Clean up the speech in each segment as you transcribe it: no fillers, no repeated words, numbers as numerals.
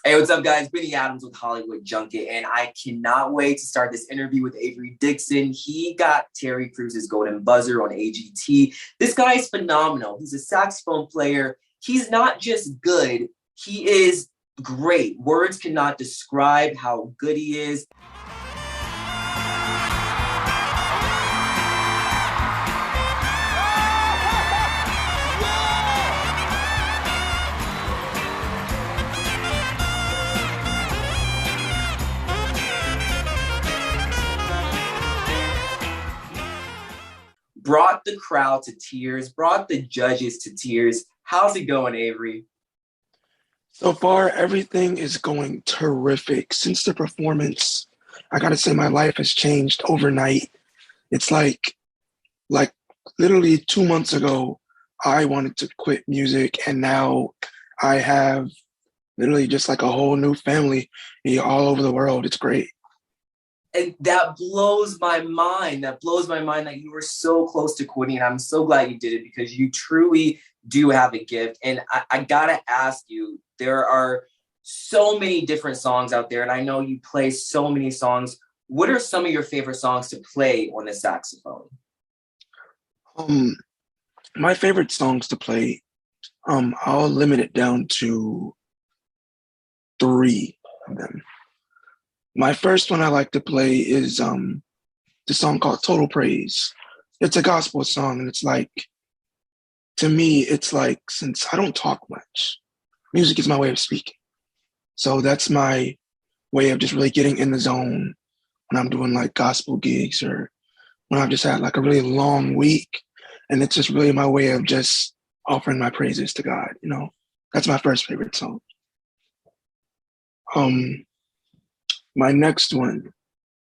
Hey, what's up, guys? Benny Adams with Hollywood Junket, and I cannot wait to start this interview with Avery Dixon. He got Terry Cruz's Golden Buzzer on AGT. This guy is phenomenal. He's a saxophone player. He's not just good, he is great. Words cannot describe how good he is. Brought the crowd to tears, brought the judges to tears. How's it going, Avery? So far, everything is going terrific. Since the performance, I gotta say my life has changed overnight. It's like literally 2 months ago, I wanted to quit music, and now I have literally just like a whole new family all over the world. It's great. And that blows my mind. That blows my mind that you were so close to quitting. And I'm so glad you did it because you truly do have a gift. And I gotta ask you, there are so many different songs out there, and I know you play so many songs. What are some of your favorite songs to play on the saxophone? Um, my favorite songs to play, I'll limit it down to three of them. My first one I like to play is the song called Total Praise. It's a gospel song, and it's like, to me, it's like, since I don't talk much, music is my way of speaking. So that's my way of just really getting in the zone when I'm doing like gospel gigs or when I've just had like a really long week. And it's just really my way of just offering my praises to God, you know? That's my first favorite song. My next one,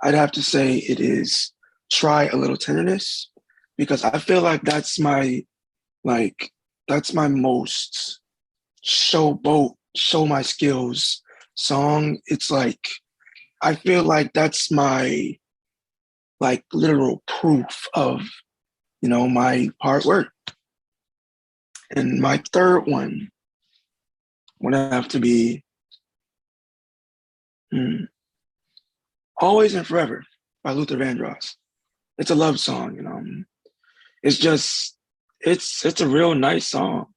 I'd have to say it is Try a Little Tenderness, because I feel like that's my most show my skills song. It's like, I feel like that's my like literal proof of, my hard work. And my third one would have to be Always and Forever by Luther Vandross. It's a love song, It's just, it's a real nice song.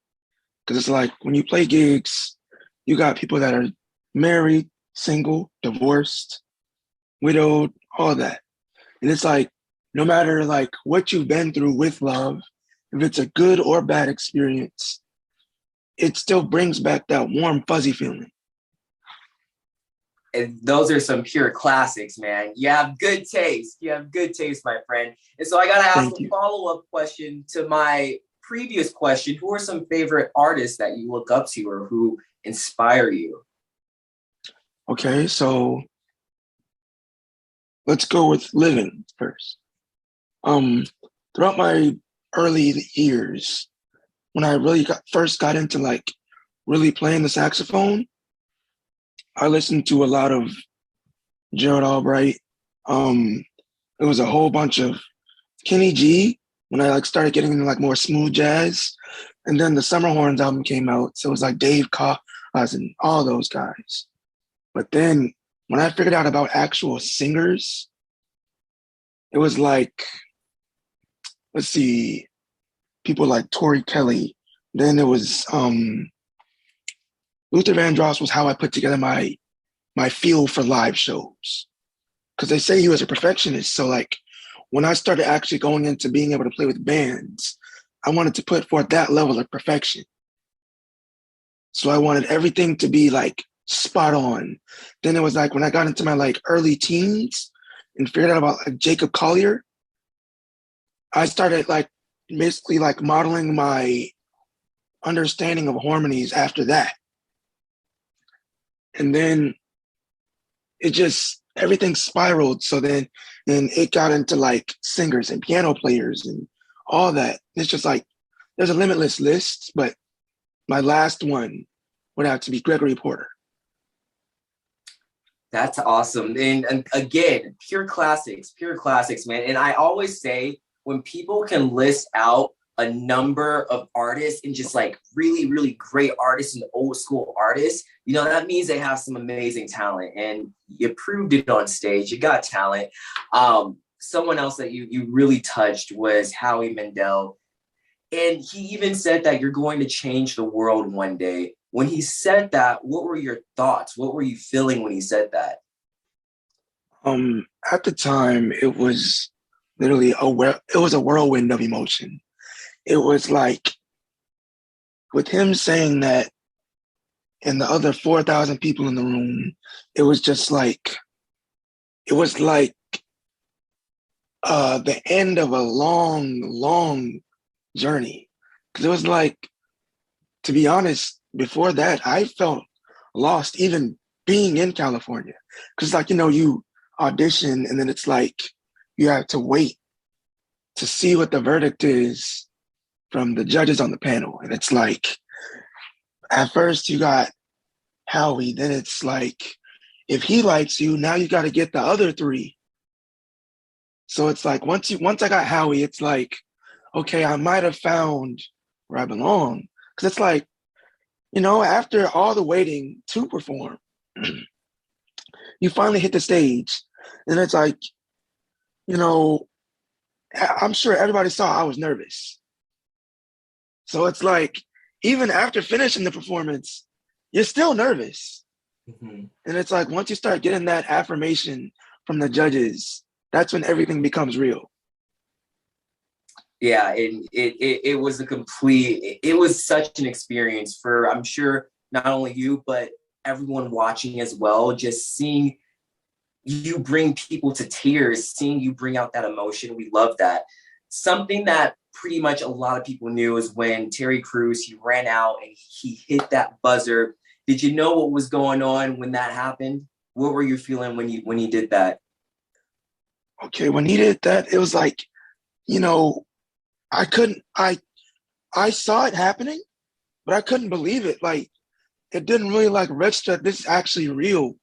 Because it's like when you play gigs, you got people that are married, single, divorced, widowed, all that. And it's like, no matter like what you've been through with love, if it's a good or bad experience, it still brings back that warm, fuzzy feeling. And those are some pure classics, man. You have good taste. You have good taste, my friend. And so I got to ask a follow-up question to my previous question. Who are some favorite artists that you look up to or who inspire you? Okay, so let's go with living first. Throughout my early years, when I really first got into like really playing the saxophone, I listened to a lot of Gerald Albright. It was a whole bunch of Kenny G when I like started getting into like more smooth jazz. And then the Summer Horns album came out. So it was like Dave Koz and all those guys. But then when I figured out about actual singers, it was like, let's see, people like Tori Kelly. Then it was Luther Vandross was how I put together my feel for live shows. Because they say he was a perfectionist. So like when I started actually going into being able to play with bands, I wanted to put forth that level of perfection. So I wanted everything to be like spot on. Then it was like when I got into my like early teens and figured out about like Jacob Collier, I started like basically like modeling my understanding of harmonies after that. And then it just, everything spiraled. So then it got into like singers and piano players and all that. It's just like, there's a limitless list, but my last one would have to be Gregory Porter. That's awesome. And again, pure classics, man. And I always say when people can list out a number of artists and just like really, really great artists and old school artists, you know, that means they have some amazing talent, and you proved it on stage. You got talent. Someone else that you really touched was Howie Mandel. And he even said that you're going to change the world one day. When he said that, what were your thoughts? What were you feeling when he said that? At the time, it was literally it was a whirlwind of emotion. It was like, with him saying that and the other 4,000 people in the room, it was just like, it was like the end of a long, long journey. Because it was like, to be honest, before that, I felt lost even being in California. Because like, you know, you audition and then it's like, you have to wait to see what the verdict is from the judges on the panel. And it's like, at first you got Howie, then it's like, if he likes you, now you got to get the other three. So it's like, once I got Howie, it's like, okay, I might have found where I belong. Because it's like, you know, after all the waiting to perform, you finally hit the stage. And it's like, you know, I'm sure everybody saw I was nervous. So it's like, even after finishing the performance, you're still nervous. Mm-hmm. And it's like, once you start getting that affirmation from the judges, that's when everything becomes real. Yeah, and it was it was such an experience for, I'm sure, not only you, but everyone watching as well. Just seeing you bring people to tears, seeing you bring out that emotion. We love that. Something that pretty much a lot of people knew is when Terry Crews, he ran out and he hit that buzzer. Did you know what was going on when that happened? What were you feeling when he did that? Okay, when he did that, it was like, you know, I saw it happening, but I couldn't believe it. Like, it didn't really like register that this is actually real.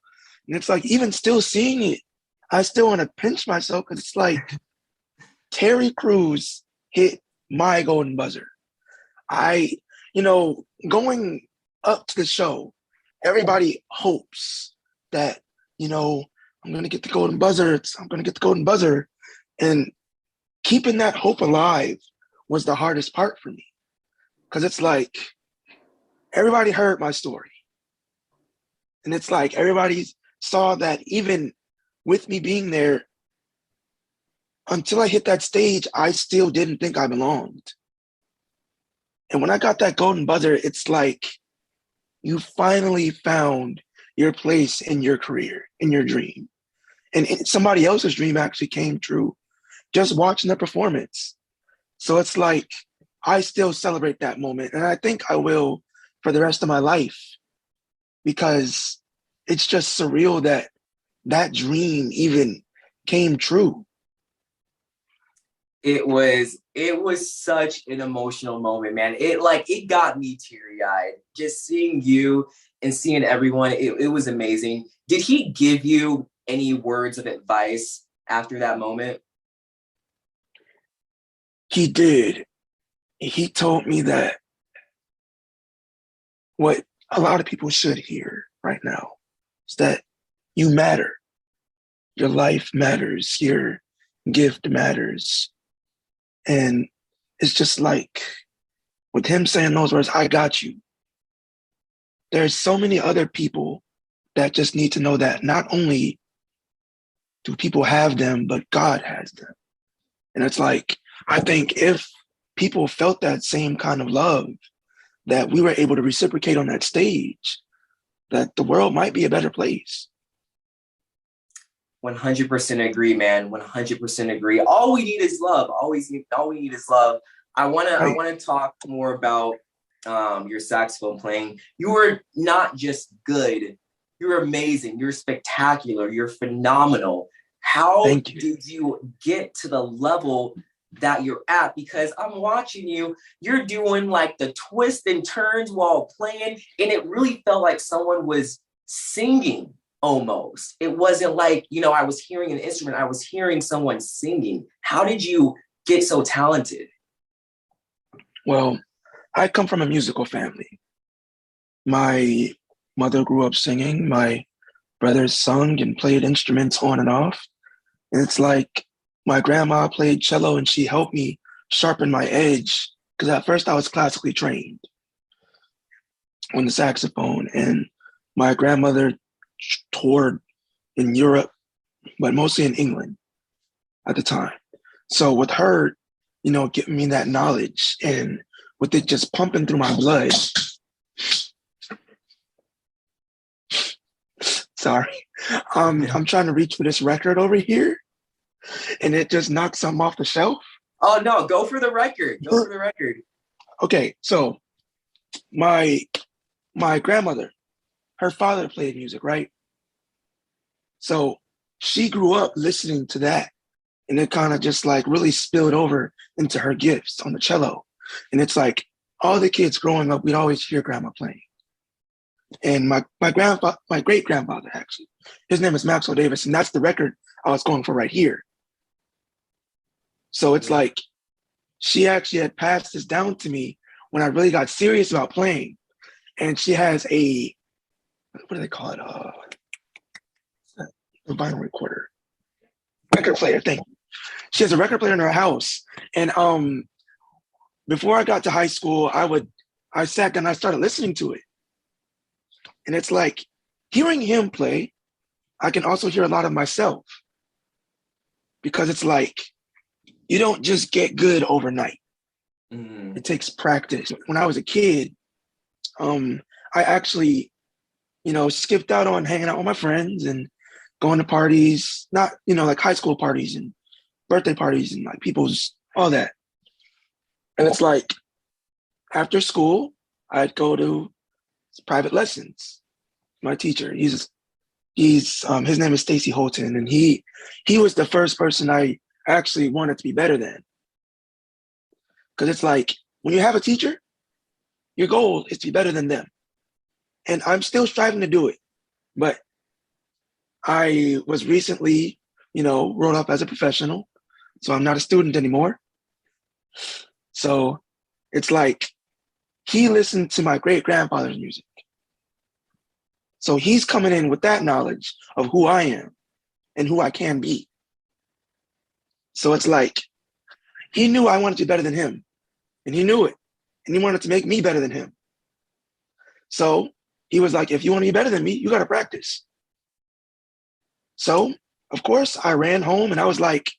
And it's like, even still seeing it, I still want to pinch myself because it's like, Terry Crews hit my golden buzzer. You know, going up to the show, everybody hopes that, you know, I'm going to get the golden buzzer. I'm going to get the golden buzzer. And keeping that hope alive was the hardest part for me. Because it's like, everybody heard my story. And it's like, everybody saw that even with me being there, until I hit that stage, I still didn't think I belonged. And when I got that golden buzzer, it's like, you finally found your place in your career, in your dream. And somebody else's dream actually came true just watching the performance. So it's like, I still celebrate that moment. And I think I will for the rest of my life, because it's just surreal that that dream even came true. It was such an emotional moment, man. It got me teary-eyed just seeing you and seeing everyone. It was amazing. Did he give you any words of advice after that moment? He did. He told me that what a lot of people should hear right now is that you matter. Your life matters. Your gift matters. And it's just like, with him saying those words, I got you. There's so many other people that just need to know that not only do people have them, but God has them. And it's like, I think if people felt that same kind of love that we were able to reciprocate on that stage, that the world might be a better place. 100% agree, man. 100% agree. All we need is love. All we need is love. I wanna talk more about your saxophone playing. You were not just good. You're amazing. You're spectacular. You're phenomenal. How did you get to the level that you're at? Because I'm watching you. You're doing like the twists and turns while playing, and it really felt like someone was singing. Almost. It wasn't like, you know, I was hearing an instrument, I was hearing someone singing. How did you get so talented? Well, I come from a musical family. My mother grew up singing. My brothers sung and played instruments on and off. And it's like my grandma played cello and she helped me sharpen my edge because at first I was classically trained on the saxophone. And my grandmother toured in Europe, but mostly in England at the time. So with her, giving me that knowledge and with it just pumping through my blood. Sorry. I'm trying to reach for this record over here and it just knocks something off the shelf. Oh no, go for the record. Go for the record. Okay, so my grandmother, her father played music, right? So she grew up listening to that and it kind of just like really spilled over into her gifts on the cello. And it's like all the kids growing up, we'd always hear grandma playing. And my great grandfather, actually, his name is Maxwell Davis, and that's the record I was going for right here. So it's like she actually had passed this down to me when I really got serious about playing. And she has a, what do they call it? A vinyl recorder, record player. Thank you. She has a record player in her house. And before I got to high school, I sat down and I started listening to it. And it's like hearing him play, I can also hear a lot of myself because it's like you don't just get good overnight. It takes practice. When I was a kid, I actually, skipped out on hanging out with my friends and going to parties, not, like high school parties and birthday parties and like people's, all that. And it's like after school, I'd go to private lessons. My teacher, his name is Stacy Holton, and he was the first person I actually wanted to be better than. Because it's like when you have a teacher, your goal is to be better than them. And I'm still striving to do it. But I was recently, wrote up as a professional, so I'm not a student anymore. So it's like he listened to my great grandfather's music. So he's coming in with that knowledge of who I am and who I can be. So it's like he knew I wanted to be better than him, and he knew it, and he wanted to make me better than him. So he was like, if you want to be better than me, you got to practice. So, of course, I ran home and I was like,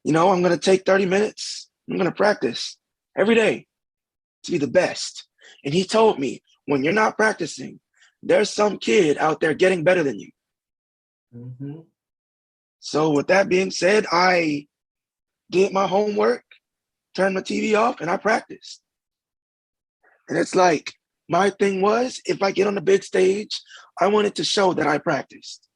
I'm going to take 30 minutes. I'm going to practice every day to be the best. And he told me, when you're not practicing, there's some kid out there getting better than you. Mm-hmm. So with that being said, I did my homework, turned my TV off, and I practiced. And it's like, my thing was, if I get on the big stage, I wanted to show that I practiced.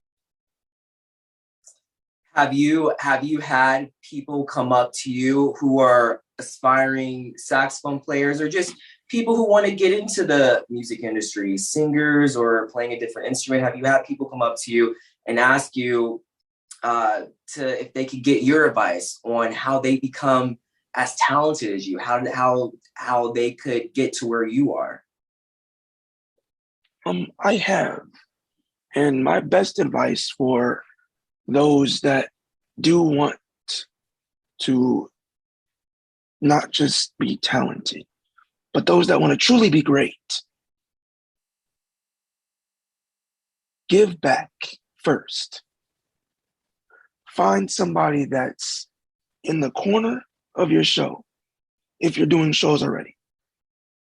Have you had people come up to you who are aspiring saxophone players or just people who want to get into the music industry, singers or playing a different instrument? Have you had people come up to you and ask you if they could get your advice on how they become as talented as you, how they could get to where you are? I have. And my best advice for those that do want to not just be talented, but those that want to truly be great, give back first. Find somebody that's in the corner of your show, if you're doing shows already.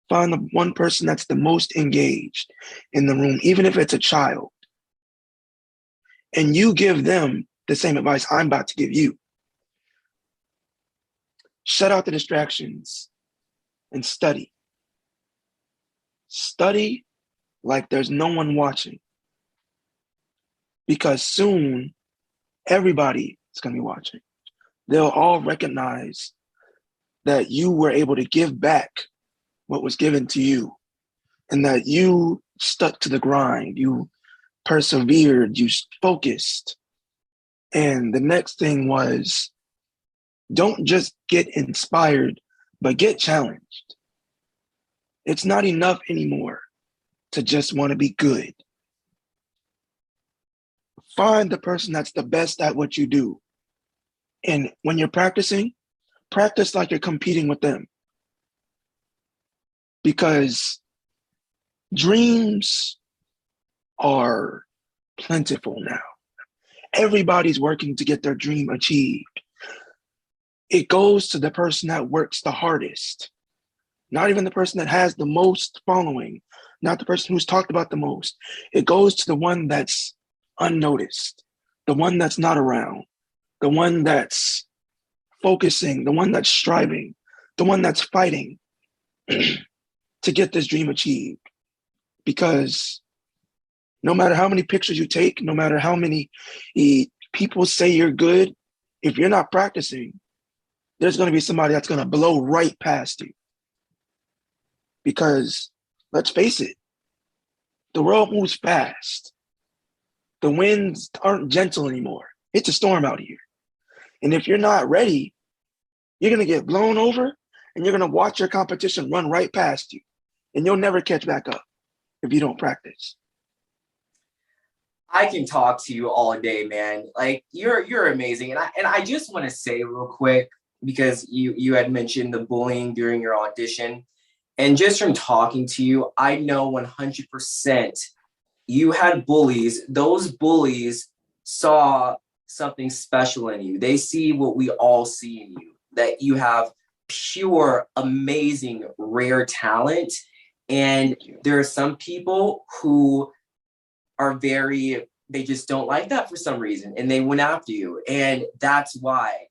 Find the one person that's the most engaged in the room, even if it's a child. And you give them the same advice I'm about to give you. Shut out the distractions and study. Study like there's no one watching. Because soon, everybody is going to be watching. They'll all recognize that you were able to give back what was given to you and that you stuck to the grind, you persevered, you focused. And the next thing was, don't just get inspired but get challenged. It's not enough anymore to just want to be good. Find the person that's the best at what you do. And when you're practicing, practice like you're competing with them. Because dreams are plentiful now. Everybody's working to get their dream achieved. It goes to the person that works the hardest, not even the person that has the most following, not the person who's talked about the most. It goes to the one that's unnoticed, the one that's not around, the one that's focusing, the one that's striving, the one that's fighting to get this dream achieved. Because no matter how many pictures you take, no matter how many people say you're good, if you're not practicing, there's going to be somebody that's going to blow right past you. Because let's face it, the world moves fast. The winds aren't gentle anymore. It's a storm out here. And if you're not ready, you're going to get blown over and you're going to watch your competition run right past you. And you'll never catch back up if you don't practice. I can talk to you all day, man. Like you're amazing. And I just want to say real quick, because you had mentioned the bullying during your audition. And just from talking to you, I know 100% you had bullies. Those bullies saw something special in you. They see what we all see in you, that you have pure, amazing, rare talent. And there are some people who are they just don't like that for some reason. And they went after you. And that's why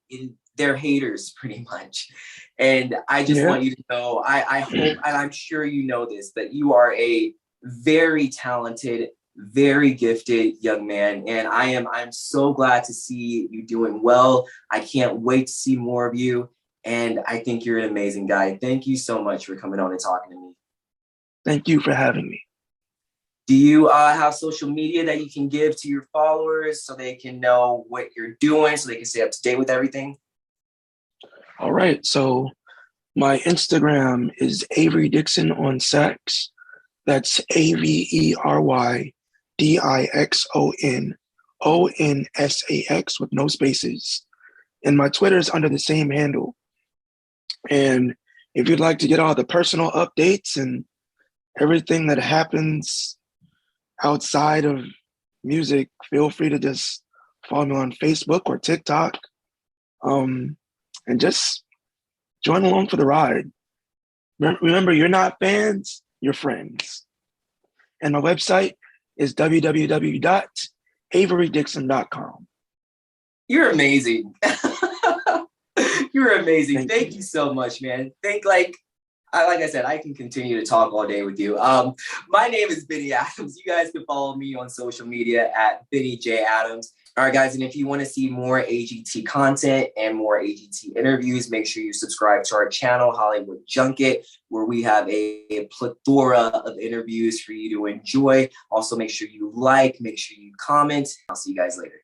they're haters pretty much. And I just want you to know, I hope, and I'm sure you know this, that you are a very talented, very gifted young man. And I'm so glad to see you doing well. I can't wait to see more of you. And I think you're an amazing guy. Thank you so much for coming on and talking to me. Thank you for having me. Do you have social media that you can give to your followers so they can know what you're doing, so they can stay up to date with everything? All right. So my Instagram is Avery Dixon on Sax. That's AVERYDIXONONSAX with no spaces. And my Twitter is under the same handle. And if you'd like to get all the personal updates and everything that happens outside of music, feel free to just follow me on Facebook or TikTok. And just join along for the ride. Remember, you're not fans, you're friends. And my website is www.averydixon.com. You're amazing. You're amazing. Thank you so much, man. Like I said, I can continue to talk all day with you. My name is Benny Adams. You guys can follow me on social media at Benny J. Adams. All right, guys, and if you want to see more AGT content and more AGT interviews, make sure you subscribe to our channel, Hollywood Junket, where we have a plethora of interviews for you to enjoy. Also, make sure you like, make sure you comment. I'll see you guys later.